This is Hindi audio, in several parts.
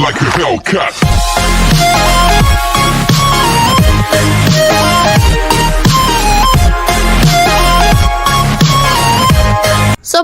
like a Hellcat.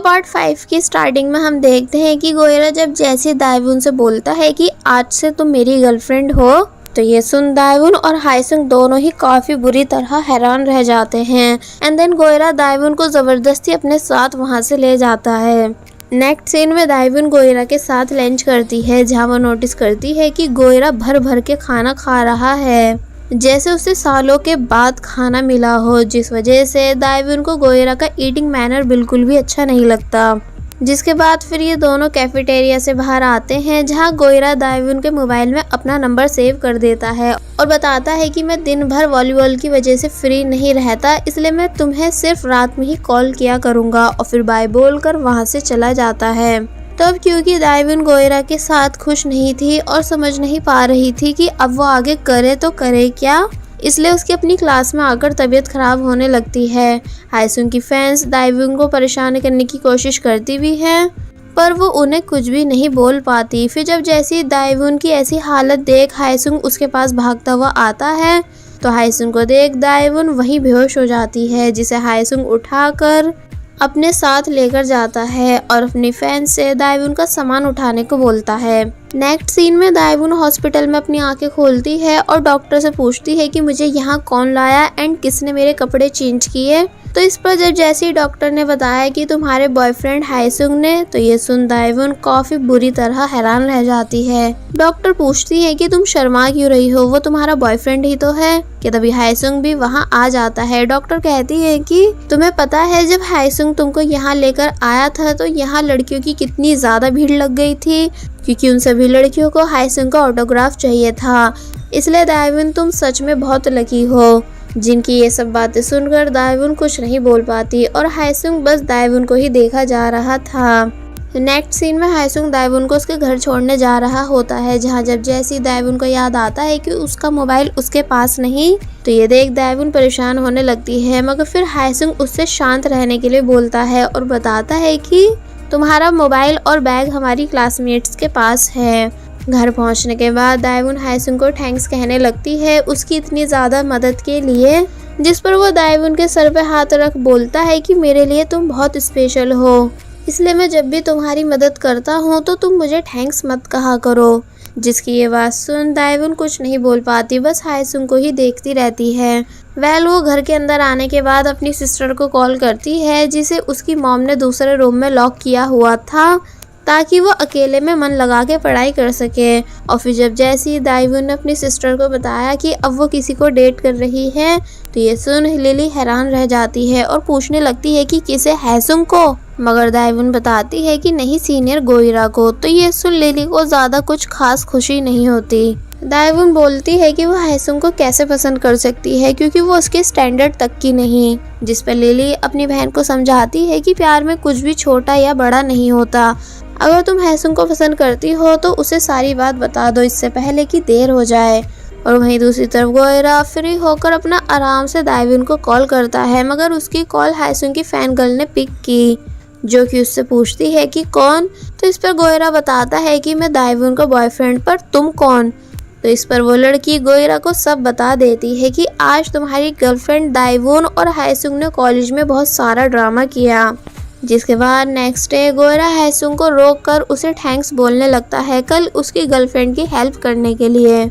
पार्ट 5 की स्टार्टिंग में हम देखते हैं कि गोयरा जब जैसे दायवुन से बोलता है कि आज से तुम मेरी गर्लफ्रेंड हो, तो ये सुन दायवुन और हायसुंग दोनों ही काफी बुरी तरह हैरान रह जाते हैं। एंड देन गोयरा दायवुन को जबरदस्ती अपने साथ वहां से ले जाता है। नेक्स्ट सीन में दायवुन गोयरा के साथ लंच करती है, जहाँ वो नोटिस करती है कि गोयरा भर भर के खाना खा रहा है, जैसे उसे सालों के बाद खाना मिला हो, जिस वजह से दायवुन को गोयरा का ईटिंग मैनर बिल्कुल भी अच्छा नहीं लगता। जिसके बाद फिर ये दोनों कैफेटेरिया से बाहर आते हैं, जहाँ गोयरा दायवुन के मोबाइल में अपना नंबर सेव कर देता है और बताता है कि मैं दिन भर वॉलीबॉल की वजह से फ्री नहीं रहता, इसलिए मैं तुम्हें सिर्फ रात में ही कॉल किया करूँगा, और फिर बाय बोलकर वहाँ से चला जाता है। तब क्योंकि दायवुन गोयरा के साथ खुश नहीं थी और समझ नहीं पा रही थी कि अब वो आगे करे तो करे क्या, इसलिए उसकी अपनी क्लास में आकर तबीयत खराब होने लगती है। हायसुंग की फैंस दायवुन को परेशान करने की कोशिश करती भी हैं, पर वो उन्हें कुछ भी नहीं बोल पाती। फिर जब जैसी दायवुन की ऐसी हालत देख हायसुंग उसके पास भागता हुआ आता है, तो हायसुंग को देख दायवुन वहीं बेहोश हो जाती है, जिसे हायसुंग उठाकर अपने साथ लेकर जाता है और अपनी फैन से दायवुन का सामान उठाने को बोलता है। नेक्स्ट सीन में दायवुन हॉस्पिटल में अपनी आंखें खोलती है और डॉक्टर से पूछती है कि मुझे यहाँ कौन लाया एंड किसने मेरे कपड़े चेंज किए। तो इस पर जब जैसे ही डॉक्टर ने बताया कि तुम्हारे बॉयफ्रेंड हायसुंग ने, तो ये सुन दायवुन काफी बुरी तरह हैरान रह जाती है। डॉक्टर पूछती है कि तुम शर्मा क्यों रही हो, वो तुम्हारा बॉयफ्रेंड ही तो है। कि तभी हायसुंग भी वहाँ आ जाता है। डॉक्टर कहती है कि तुम्हें पता है जब हायसुंग तुमको यहाँ लेकर आया था तो यहाँ लड़कियों की कितनी ज्यादा भीड़ लग गई थी, क्योंकि उन सभी लड़कियों को हायसुंग का ऑटोग्राफ चाहिए था। इसलिए दायवुन तुम सच में बहुत लकी हो। जिनकी ये सब बातें सुनकर दायवुन कुछ नहीं बोल पाती और हायसुंग बस दायवुन को ही देखा जा रहा था। नेक्स्ट सीन में हायसुंग दायवुन को उसके घर छोड़ने जा रहा होता है, जहाँ जब जैसी दायवुन को याद आता है कि उसका मोबाइल उसके पास नहीं, तो ये देख दायवुन परेशान होने लगती है। मगर फिर हायसुंग उससे शांत रहने के लिए बोलता है और बताता है कि तुम्हारा मोबाइल और बैग हमारी क्लासमेट्स के पास है। घर पहुंचने के बाद दायवुन हायसुंग को थैंक्स कहने लगती है उसकी इतनी ज़्यादा मदद के लिए, जिस पर वो दायवुन के सर पे हाथ रख बोलता है कि मेरे लिए तुम बहुत स्पेशल हो, इसलिए मैं जब भी तुम्हारी मदद करता हूँ तो तुम मुझे थैंक्स मत कहा करो। जिसकी ये बात सुन दायवुन कुछ नहीं बोल पाती, बस हायसुंग को ही देखती रहती है। वो घर के अंदर आने के बाद अपनी सिस्टर को कॉल करती है, जिसे उसकी मॉम ने दूसरे रूम में लॉक किया हुआ था ताकि वो अकेले में मन लगा के पढ़ाई कर सके। और फिर जब जैसी दायवुन ने अपनी सिस्टर को बताया कि अब वो किसी को डेट कर रही है, तो ये सुन लिली हैरान रह जाती है और पूछने लगती है कि किसे, हायसुंग को। मगर दायवुन बताती है कि नहीं, सीनियर गोयरा को। तो ये सुन लिली को ज़्यादा कुछ खास खुशी नहीं होती। दायवुन बोलती है कि वो हायसुंग को कैसे पसंद कर सकती है क्योंकि वो उसके स्टैंडर्ड तक की नहीं। जिस पर लिली अपनी बहन को समझाती है कि प्यार में कुछ भी छोटा या बड़ा नहीं होता। अगर तुम हायसुंग को पसंद करती हो तो उसे सारी बात बता दो इससे पहले कि देर हो जाए। और वहीं दूसरी तरफ गोयरा फ्री होकर अपना आराम से दायवुन को कॉल करता है, मगर उसकी कॉल हायसुंग की फैन गर्ल ने पिक की, जो कि उससे पूछती है कि कौन। तो इस पर गोयरा बताता है कि मैं दायवुन का बॉयफ्रेंड, पर तुम कौन। तो इस पर वो लड़की गोयरा को सब बता देती है कि आज तुम्हारी गर्लफ्रेंड दायवुन और हायसुंग ने कॉलेज में बहुत सारा ड्रामा किया। जिसके बाद नेक्स्ट डे गोयरा हायसुंग को रोक कर उसे थैंक्स बोलने लगता है कल उसकी गर्लफ्रेंड की हेल्प करने के लिए,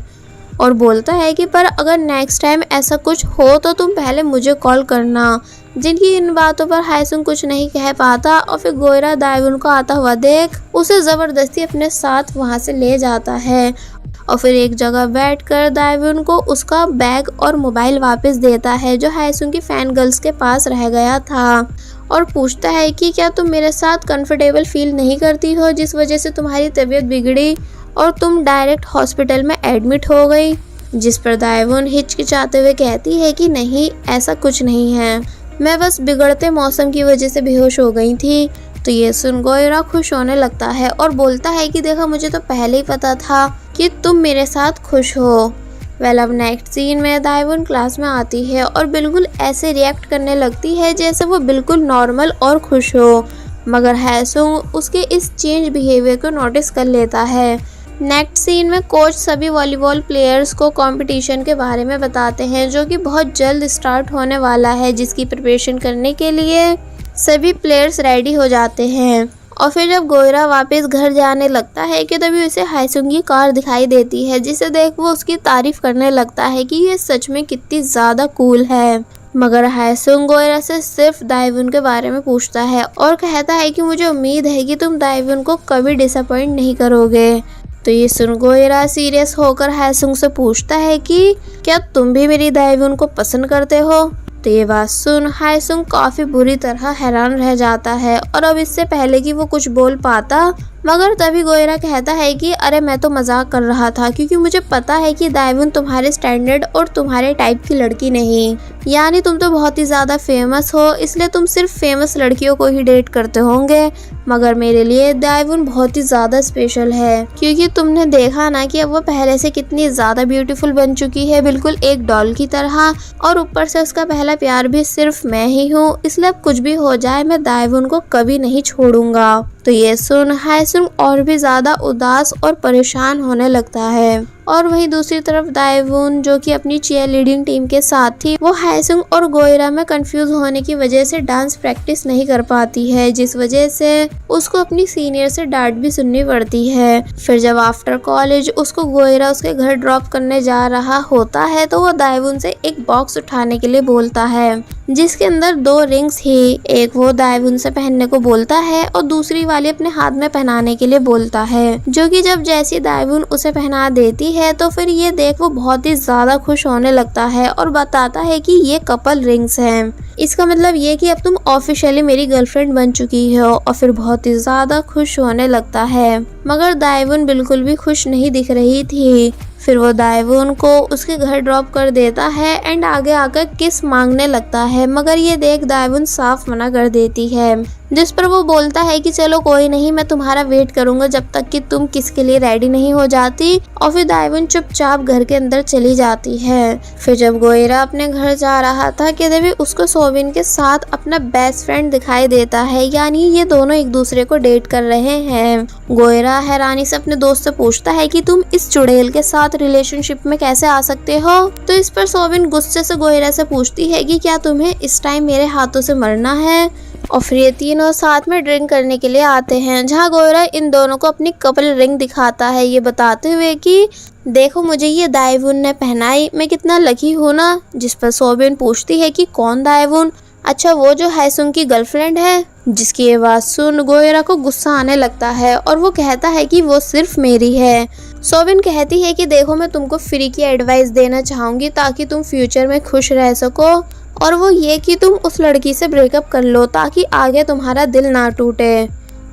और बोलता है कि पर अगर नेक्स्ट टाइम ऐसा कुछ हो तो तुम पहले मुझे कॉल करना। जिनकी इन बातों पर हायसुंग कुछ नहीं कह पाता और फिर गोयरा दायवुन को आता हुआ देख उसे ज़बरदस्ती अपने साथ वहाँ से ले जाता है और फिर एक जगह बैठकर दायवुन को उसका बैग और मोबाइल वापस देता है, जो हायसुंग की फैन गर्ल्स के पास रह गया था, और पूछता है कि क्या तुम मेरे साथ कंफर्टेबल फील नहीं करती हो, जिस वजह से तुम्हारी तबीयत बिगड़ी और तुम डायरेक्ट हॉस्पिटल में एडमिट हो गई। जिस पर दायवुन हिचकिचाते हुए कहती है कि नहीं, ऐसा कुछ नहीं है, मैं बस बिगड़ते मौसम की वजह से बेहोश हो गई थी। तो ये सुन गोयरा खुश होने लगता है और बोलता है कि देखा, मुझे तो पहले ही पता था कि तुम मेरे साथ खुश हो। अब नेक्स्ट सीन में दायवुन क्लास में आती है और बिल्कुल ऐसे रिएक्ट करने लगती है जैसे वो बिल्कुल नॉर्मल और खुश हो, मगर हायसुंग उसके इस चेंज बिहेवियर को नोटिस कर लेता है। नेक्स्ट सीन में कोच सभी वॉलीबॉल प्लेयर्स को कंपटीशन के बारे में बताते हैं जो कि बहुत जल्द स्टार्ट होने वाला है, जिसकी प्रिपरेशन करने के लिए सभी प्लेयर्स रेडी हो जाते हैं। और फिर जब गोयरा वापस घर जाने लगता है कि तभी उसे हायसुंग की कार दिखाई देती है, जिसे देख वो उसकी तारीफ करने लगता है कि ये सच में कितनी ज़्यादा कूल है। मगर हायसुंग गोयरा से सिर्फ दाएवुन के बारे में पूछता है और कहता है कि मुझे उम्मीद है कि तुम दाएवुन को कभी डिसअपॉइंट नहीं करोगे। तो ये सुन गोयरा सीरियस होकर हायसुंग से पूछता है कि क्या तुम भी मेरी दाएवुन को पसंद करते हो। तो ये बात सुन हायसुंग काफ़ी बुरी तरह हैरान रह जाता है और अब इससे पहले कि वो कुछ बोल पाता, मगर तभी गोयरा कहता है कि अरे मैं तो मजाक कर रहा था, क्योंकि मुझे पता है कि दाएवुन तुम्हारे स्टैंडर्ड और तुम्हारे टाइप की लड़की नहीं, यानी तुम तो बहुत ही ज़्यादा फेमस हो, इसलिए तुम सिर्फ फेमस लड़कियों को ही डेट करते होंगे। मगर मेरे लिए दाएवुन बहुत ही ज़्यादा स्पेशल है, क्योंकि तुमने देखा ना कि अब वो पहले से कितनी ज़्यादा ब्यूटीफुल बन चुकी है, बिल्कुल एक डॉल की तरह, और ऊपर से उसका पहला प्यार भी सिर्फ मैं ही हूँ, इसलिए अब कुछ भी हो जाए मैं दाएवुन को कभी नहीं छोड़ूंगा। तो ये सुन हायसुंग और भी ज़्यादा उदास और परेशान होने लगता है। और वहीं दूसरी तरफ दाएवुन जो कि अपनी चीयर लीडिंग टीम के साथ थी, वो हायसुंग और गोयरा में कंफ्यूज होने की वजह से डांस प्रैक्टिस नहीं कर पाती है, जिस वजह से उसको अपनी सीनियर से डांट भी सुननी पड़ती है। फिर जब आफ्टर कॉलेज उसको गोयरा उसके घर ड्रॉप करने जा रहा होता है, तो वो दाएवुन से एक बॉक्स उठाने के लिए बोलता है, जिसके अंदर 2 रिंग्स ही, एक वो दाएवुन से पहनने को बोलता है और दूसरी वाली अपने हाथ में पहनाने के लिए बोलता है, जो कि जब जैसी दाएवुन उसे पहना देती है तो फिर ये देख वो बहुत ही ज्यादा खुश होने लगता है और बताता है कि ये कपल रिंग्स हैं, इसका मतलब ये कि अब तुम ऑफिशियली मेरी गर्लफ्रेंड बन चुकी हो। और फिर बहुत ही ज्यादा खुश होने लगता है, मगर दाएवुन बिल्कुल भी खुश नहीं दिख रही थी। फिर वो दाएवुन को उसके घर ड्रॉप कर देता है एंड आगे आकर किस मांगने लगता है, मगर ये देख दाएवुन साफ मना कर देती है, जिस पर वो बोलता है कि चलो कोई नहीं, मैं तुम्हारा वेट करूंगा जब तक कि तुम किस के लिए रेडी नहीं हो जाती। और फिर दाएवुन चुपचाप घर के अंदर चली जाती है। फिर जब गोयरा अपने घर जा रहा था कि तभी उसको सोबिन के साथ अपना बेस्ट फ्रेंड दिखाई देता है, यानी ये दोनों एक दूसरे को डेट कर रहे हैं। गोयरा हैरानी से अपने दोस्त से पूछता है कि तुम इस चुड़ैल के साथ रिलेशनशिप में कैसे आ सकते हो। तो इस पर सोबिन गुस्से से गोयरा से पूछती है कि क्या तुम्हें इस टाइम मेरे हाथों से मरना है। और फिर ये तीनों साथ में ड्रिंक करने के लिए आते हैं, जहाँ गोयरा इन दोनों को अपनी कपल रिंग दिखाता है, ये बताते हुए कि देखो मुझे ये दाएवुन ने पहनाई, मैं कितना लकी हूँ ना। जिस पर सोबिन पूछती है कि कौन दाएवुन, अच्छा वो जो हायसुंग की गर्लफ्रेंड है। जिसकी ये बात सुन गोयरा को गुस्सा आने लगता है और वो कहता है कि वो सिर्फ मेरी है। सोबिन कहती है कि देखो मैं तुमको फ्री की एडवाइस देना चाहूँगी ताकि तुम फ्यूचर में खुश रह सको, और वो ये कि तुम उस लड़की से ब्रेकअप कर लो ताकि आगे तुम्हारा दिल ना टूटे।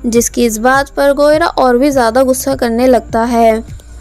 जिसकी इस बात पर गोयरा और भी ज़्यादा गुस्सा करने लगता है।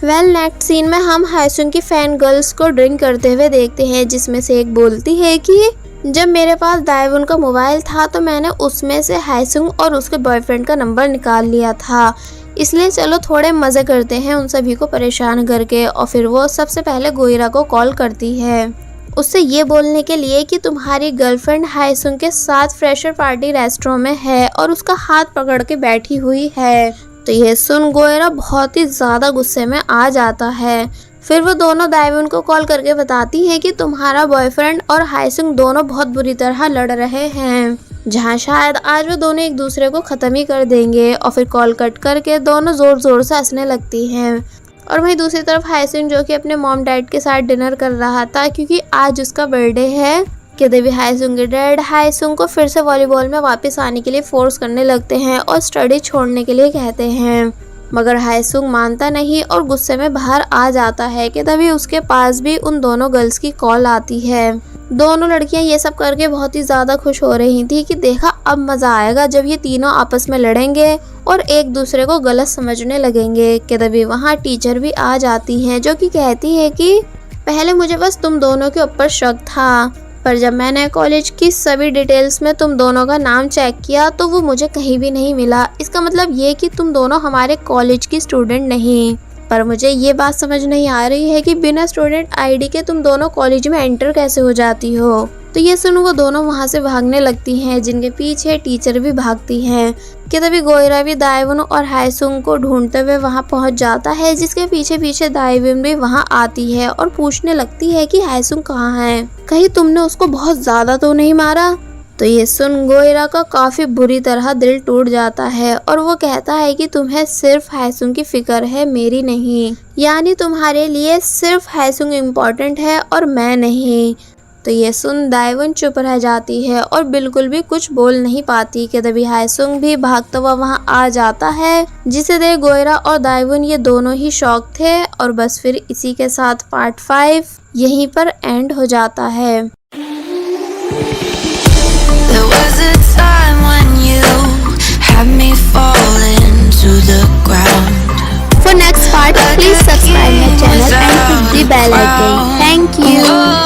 नेक्स्ट सीन में हम हायसुंग की फैन गर्ल्स को ड्रिंक करते हुए देखते हैं, जिसमें से एक बोलती है कि जब मेरे पास दाएवुन का मोबाइल था तो मैंने उसमें से हायसुंग और उसके बॉयफ्रेंड का नंबर निकाल लिया था, इसलिए चलो थोड़े मज़े करते हैं उन सभी को परेशान करके। और फिर वो सबसे पहले गोयरा को कॉल करती है, उससे ये बोलने के लिए कि तुम्हारी गर्लफ्रेंड हायसुंग के साथ फ्रेशर पार्टी रेस्टोरेंट में है और उसका हाथ पकड़ के बैठी हुई है। तो ये सुन गोयरा बहुत ही ज़्यादा गुस्से में आ जाता है। फिर वो दोनों दाएवुन को कॉल करके बताती है कि तुम्हारा बॉयफ्रेंड और हायसुंग दोनों बहुत बुरी तरह लड़ रहे हैं, जहाँ शायद आज वो दोनों एक दूसरे को ख़त्म ही कर देंगे। और फिर कॉल कट करके दोनों ज़ोर ज़ोर से हंसने लगती हैं। और वहीं दूसरी तरफ हायसुंग जो कि अपने मॉम डैड के साथ डिनर कर रहा था, क्योंकि आज उसका बर्थडे है, कि देवी हायसुंग के डैड हायसुंग को फिर से वॉलीबॉल में वापस आने के लिए फोर्स करने लगते हैं और स्टडी छोड़ने के लिए कहते हैं, मगर हायसुंग मानता नहीं और गुस्से में बाहर आ जाता है। कि तभी उसके पास भी उन दोनों गर्ल्स की कॉल आती है। दोनों लड़कियां ये सब करके बहुत ही ज़्यादा खुश हो रही थी कि देखा अब मज़ा आएगा जब ये तीनों आपस में लड़ेंगे और एक दूसरे को गलत समझने लगेंगे। कि तभी वहाँ टीचर भी आ जाती हैं, जो कि कहती है कि पहले मुझे बस तुम दोनों के ऊपर शक था, पर जब मैंने कॉलेज की सभी डिटेल्स में तुम दोनों का नाम चेक किया तो वो मुझे कहीं भी नहीं मिला। इसका मतलब ये कि तुम दोनों हमारे कॉलेज की स्टूडेंट नहीं। पर मुझे ये बात समझ नहीं आ रही है कि बिना स्टूडेंट आईडी के तुम दोनों कॉलेज में एंटर कैसे हो जाती हो। तो ये सुन वो दोनों वहाँ से भागने लगती हैं, जिनके पीछे टीचर भी भागती हैं। कि तभी गोयरा भी दाएवुन और हायसुंग को ढूंढते हुए वहाँ पहुँच जाता है, जिसके पीछे पीछे दाएवुन भी वहाँ आती है और पूछने लगती है कि हायसुंग कहाँ है, कहीं तुमने उसको बहुत ज्यादा तो नहीं मारा। तो ये सुन गोयरा का काफी बुरी तरह दिल टूट जाता है और वो कहता है कि तुम्हें सिर्फ हायसुंग की फिक्र है, मेरी नहीं, यानी तुम्हारे लिए सिर्फ हायसुंग इम्पोर्टेंट है और मैं नहीं। तो ये सुन दाएवुन चुप रह जाती है और बिल्कुल भी कुछ बोल नहीं पाती। कि तभी हायसुंग भी भागता हुआ वहाँ आ जाता है, जिसे देख गोयरा और दाएवुन ये दोनों ही शॉक थे। और बस फिर इसी के साथ पार्ट 5 यहीं पर एंड हो जाता है। There was a time when you had me falling to the ground. For next part, please subscribe my channel and hit the bell icon. Thank you.